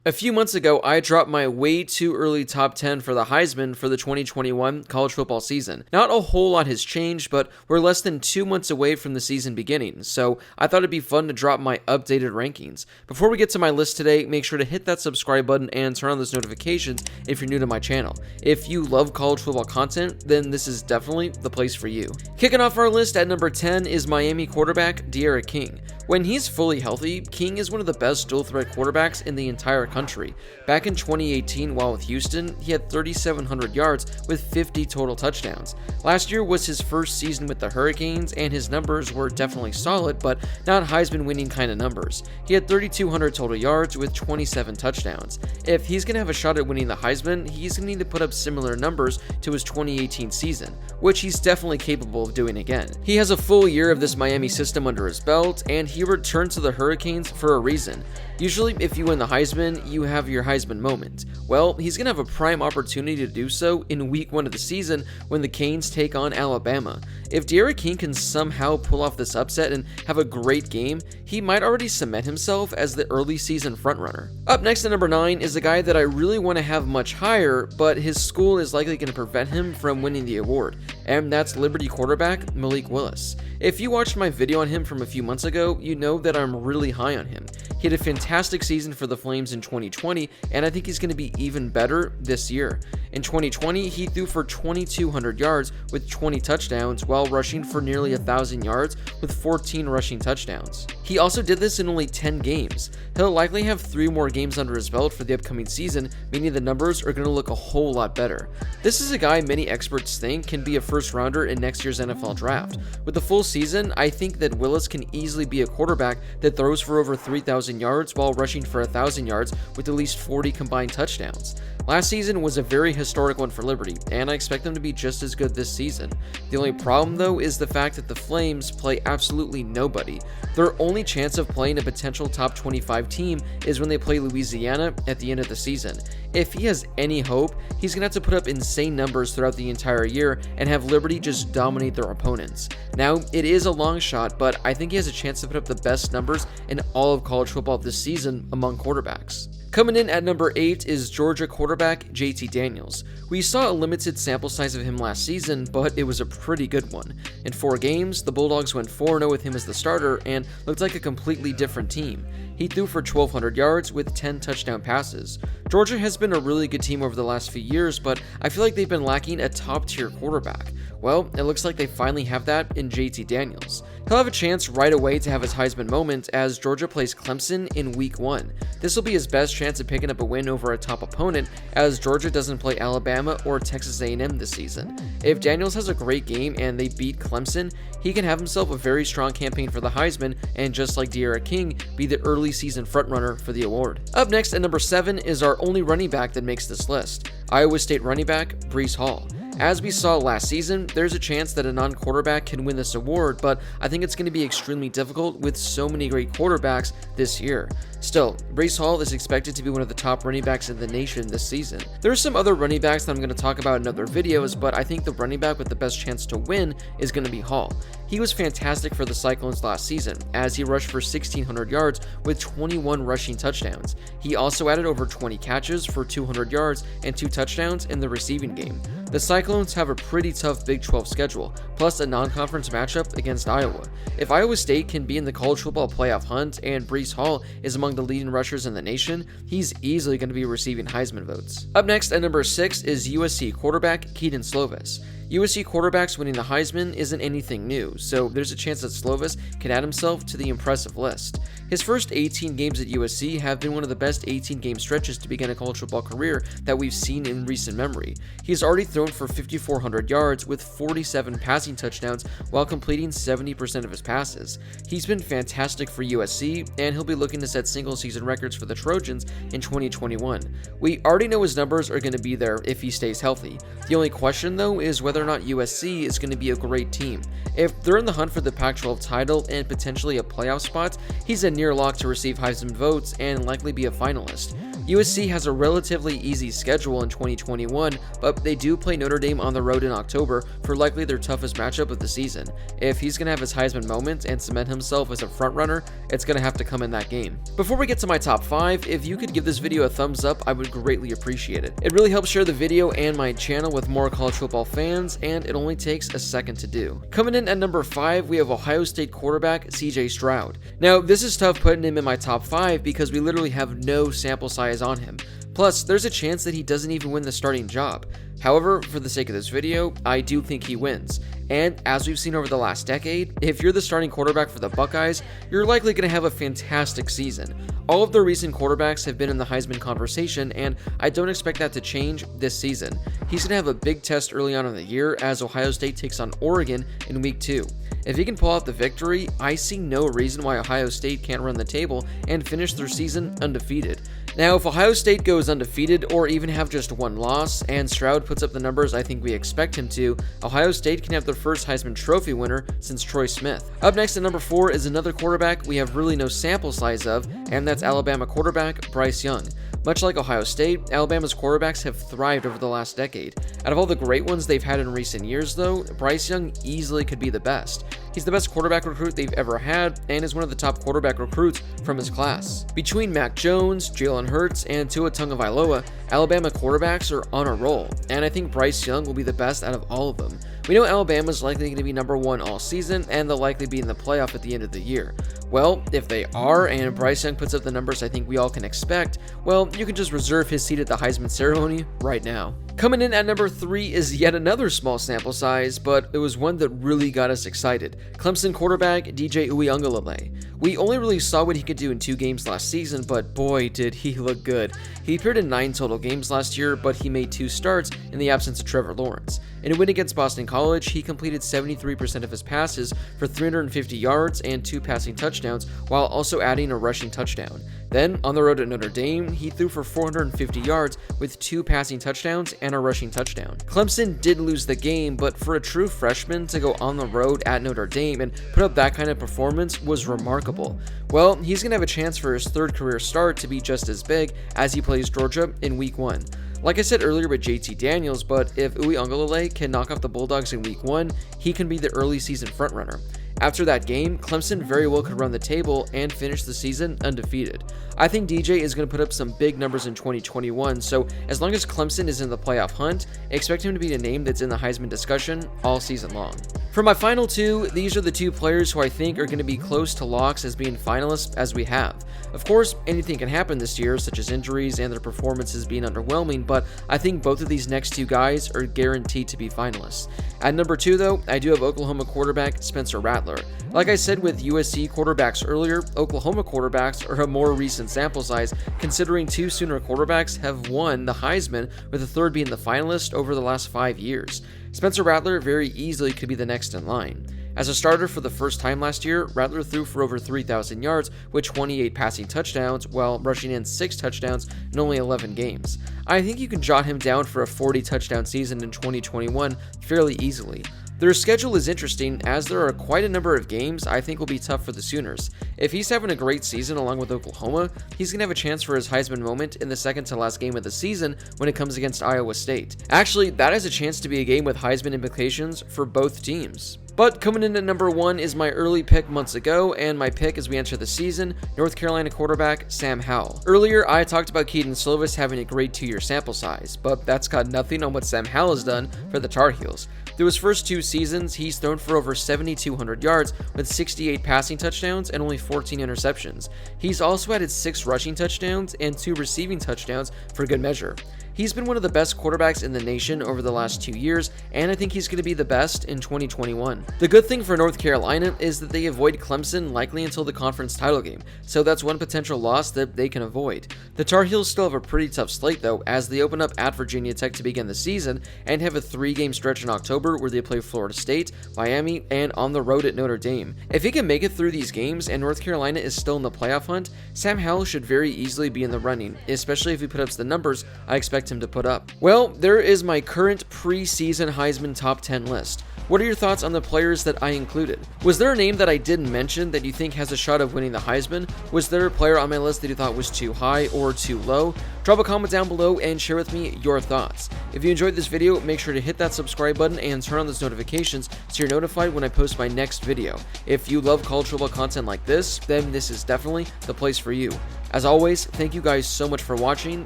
A few months ago, I dropped my way too early top 10 for the Heisman for the 2021 college football season. Not a whole lot has changed, but we're less than 2 months away from the season beginning, so I thought it'd be fun to drop my updated rankings. Before we get to my list today, make sure to hit that subscribe button and turn on those notifications if you're new to my channel. If you love college football content, then this is definitely the place for you. Kicking off our list at number 10 is Miami quarterback Diera King. When he's fully healthy, King is one of the best dual-threat quarterbacks in the entire country. Back in 2018, while with Houston, he had 3,700 yards with 50 total touchdowns. Last year was his first season with the Hurricanes, and his numbers were definitely solid, but not Heisman-winning kind of numbers. He had 3,200 total yards with 27 touchdowns. If he's going to have a shot at winning the Heisman, he's going to need to put up similar numbers to his 2018 season, which he's definitely capable of doing again. He has a full year of this Miami system under his belt, and he returned to the Hurricanes for a reason. Usually, if you win the Heisman, you have your Heisman moment. Well, he's going to have a prime opportunity to do so in week 1 of the season when the Canes take on Alabama. If Diera King can somehow pull off this upset and have a great game, he might already cement himself as the early season frontrunner. Up next at number 9 is a guy that I really want to have much higher, but his school is likely going to prevent him from winning the award, and that's Liberty quarterback Malik Willis. If you watched my video on him from a few months ago, you know that I'm really high on him. He had a fantastic season for the Flames in 2020, and I think he's going to be even better this year. In 2020, he threw for 2,200 yards with 20 touchdowns while rushing for nearly 1,000 yards with 14 rushing touchdowns. He also did this in only 10 games. He'll likely have 3 more games under his belt for the upcoming season, meaning the numbers are going to look a whole lot better. This is a guy many experts think can be a first rounder in next year's NFL draft. With the full season, I think that Willis can easily be a quarterback that throws for over 3,000 yards while rushing for 1,000 yards with at least 40 combined touchdowns. Last season was a very historic one for Liberty, and I expect them to be just as good this season. The only problem, though, is the fact that the Flames play absolutely nobody. Their only chance of playing a potential top 25 team is when they play Louisiana at the end of the season. If he has any hope, he's going to have to put up insane numbers throughout the entire year and have Liberty just dominate their opponents. Now, it is a long shot, but I think he has a chance to put up the best numbers in all of college football this season among quarterbacks. Coming in at number 8 is Georgia quarterback JT Daniels. We saw a limited sample size of him last season, but it was a pretty good one. In 4 games, the Bulldogs went 4-0 with him as the starter and looked like a completely different team. He threw for 1,200 yards with 10 touchdown passes. Georgia has been a really good team over the last few years, but I feel like they've been lacking a top-tier quarterback. Well, it looks like they finally have that in JT Daniels. He'll have a chance right away to have his Heisman moment as Georgia plays Clemson in week 1. This will be his best chance at picking up a win over a top opponent as Georgia doesn't play Alabama or Texas A&M this season. If Daniels has a great game and they beat Clemson, he can have himself a very strong campaign for the Heisman and, just like Diera King, be the early season frontrunner for the award. Up next at number 7 is our only running back that makes this list, Iowa State running back Breece Hall. As we saw last season, there's a chance that a non-quarterback can win this award, but I think it's going to be extremely difficult with so many great quarterbacks this year. Still, Breece Hall is expected to be one of the top running backs in the nation this season. There are some other running backs that I'm going to talk about in other videos, but I think the running back with the best chance to win is going to be Hall. He was fantastic for the Cyclones last season, as he rushed for 1,600 yards with 21 rushing touchdowns. He also added over 20 catches for 200 yards and 2 touchdowns in the receiving game. The Cyclones have a pretty tough Big 12 schedule, plus a non-conference matchup against Iowa. If Iowa State can be in the college football playoff hunt and Breece Hall is among the leading rushers in the nation, he's easily going to be receiving Heisman votes. Up next at number 6 is USC quarterback Keaton Slovis. USC quarterbacks winning the Heisman isn't anything new, so there's a chance that Slovis could add himself to the impressive list. His first 18 games at USC have been one of the best 18-game stretches to begin a college football career that we've seen in recent memory. He's already thrown for 5,400 yards with 47 passing touchdowns while completing 70% of his passes. He's been fantastic for USC, and he'll be looking to set single-season records for the Trojans in 2021. We already know his numbers are going to be there if he stays healthy. The only question, though, is whether or not USC is going to be a great team. If they're in the hunt for the Pac-12 title and potentially a playoff spot, he's a near lock to receive Heisman votes and likely be a finalist. USC has a relatively easy schedule in 2021, but they do play Notre Dame on the road in October for likely their toughest matchup of the season. If he's going to have his Heisman moment and cement himself as a frontrunner, it's going to have to come in that game. Before we get to my top 5, if you could give this video a thumbs up, I would greatly appreciate it. It really helps share the video and my channel with more college football fans, and it only takes a second to do. Coming in at number 5, we have Ohio State quarterback CJ Stroud. Now, this is tough putting him in my top 5 because we literally have no sample size on him. Plus, there's a chance that he doesn't even win the starting job. However, for the sake of this video, I do think he wins. And as we've seen over the last decade, if you're the starting quarterback for the Buckeyes, you're likely going to have a fantastic season. All of the recent quarterbacks have been in the Heisman conversation, and I don't expect that to change this season. He's going to have a big test early on in the year as Ohio State takes on Oregon in Week 2. If he can pull out the victory, I see no reason why Ohio State can't run the table and finish their season undefeated. Now, if Ohio State goes undefeated or even have just one loss, and Stroud puts up the numbers I think we expect him to, Ohio State can have their first Heisman Trophy winner since Troy Smith. Up next at number 4 is another quarterback we have really no sample size of, and that's Alabama quarterback Bryce Young. Much like Ohio State, Alabama's quarterbacks have thrived over the last decade. Out of all the great ones they've had in recent years, though, Bryce Young easily could be the best. He's the best quarterback recruit they've ever had, and is one of the top quarterback recruits from his class. Between Mac Jones, Jalen Hurts, and Tua Tagovailoa, Alabama quarterbacks are on a roll, and I think Bryce Young will be the best out of all of them. We know Alabama's likely going to be number 1 all season, and they'll likely be in the playoff at the end of the year. Well, if they are, and Bryce Young puts up the numbers I think we all can expect, well, you can just reserve his seat at the Heisman ceremony right now. Coming in at number 3 is yet another small sample size, but it was one that really got us excited. Clemson quarterback DJ Ungale. We only really saw what he could do in 2 games last season, but boy did he look good. He appeared in 9 total games last year, but he made 2 starts in the absence of Trevor Lawrence. In a win against Boston College, he completed 73% of his passes for 350 yards and 2 passing touchdowns, while also adding a rushing touchdown. Then, on the road at Notre Dame, he threw for 450 yards with 2 passing touchdowns and a rushing touchdown. Clemson did lose the game, but for a true freshman to go on the road at Notre Dame and put up that kind of performance was remarkable. Well, he's going to have a chance for his 3rd career start to be just as big as he plays Georgia in Week 1. Like I said earlier with JT Daniels, but if Ungale can knock off the Bulldogs in Week 1, he can be the early season frontrunner. After that game, Clemson very well could run the table and finish the season undefeated. I think DJ is going to put up some big numbers in 2021, so as long as Clemson is in the playoff hunt, expect him to be a name that's in the Heisman discussion all season long. For my final 2, these are the 2 players who I think are going to be close to locks as being finalists as we have. Of course, anything can happen this year, such as injuries and their performances being underwhelming, but I think both of these next 2 guys are guaranteed to be finalists. At number 2, though, I do have Oklahoma quarterback Spencer Rattler. Like I said with USC quarterbacks earlier, Oklahoma quarterbacks are a more recent sample size, considering 2 Sooner quarterbacks have won the Heisman, with the 3rd being the finalist over the last 5 years. Spencer Rattler very easily could be the next in line. As a starter for the first time last year, Rattler threw for over 3,000 yards with 28 passing touchdowns, while rushing in 6 touchdowns in only 11 games. I think you can jot him down for a 40 touchdown season in 2021 fairly easily. Their schedule is interesting, as there are quite a number of games I think will be tough for the Sooners. If he's having a great season along with Oklahoma, he's going to have a chance for his Heisman moment in the second to last game of the season when it comes against Iowa State. Actually, that has a chance to be a game with Heisman implications for both teams. But coming in at number 1 is my early pick months ago, and my pick as we enter the season, North Carolina quarterback Sam Howell. Earlier, I talked about Keaton Slovis having a great 2-year sample size, but that's got nothing on what Sam Howell has done for the Tar Heels. Through his first 2 seasons, he's thrown for over 7,200 yards with 68 passing touchdowns and only 14 interceptions. He's also added 6 rushing touchdowns and 2 receiving touchdowns for good measure. He's been one of the best quarterbacks in the nation over the last 2 years, and I think he's going to be the best in 2021. The good thing for North Carolina is that they avoid Clemson likely until the conference title game, so that's one potential loss that they can avoid. The Tar Heels still have a pretty tough slate though, as they open up at Virginia Tech to begin the season and have a 3-game stretch in October where they play Florida State, Miami, and on the road at Notre Dame. If he can make it through these games and North Carolina is still in the playoff hunt, Sam Howell should very easily be in the running, especially if he puts up the numbers I expect him to put up. Well, there is my current preseason Heisman top 10 list. What are your thoughts on the players that I included? Was there a name that I didn't mention that you think has a shot of winning the Heisman? Was there a player on my list that you thought was too high or too low? Drop a comment down below and share with me your thoughts. If you enjoyed this video, make sure to hit that subscribe button and turn on those notifications so you're notified when I post my next video. If you love college football content like this, then this is definitely the place for you. As always, thank you guys so much for watching,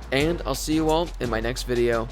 and I'll see you all in my next video.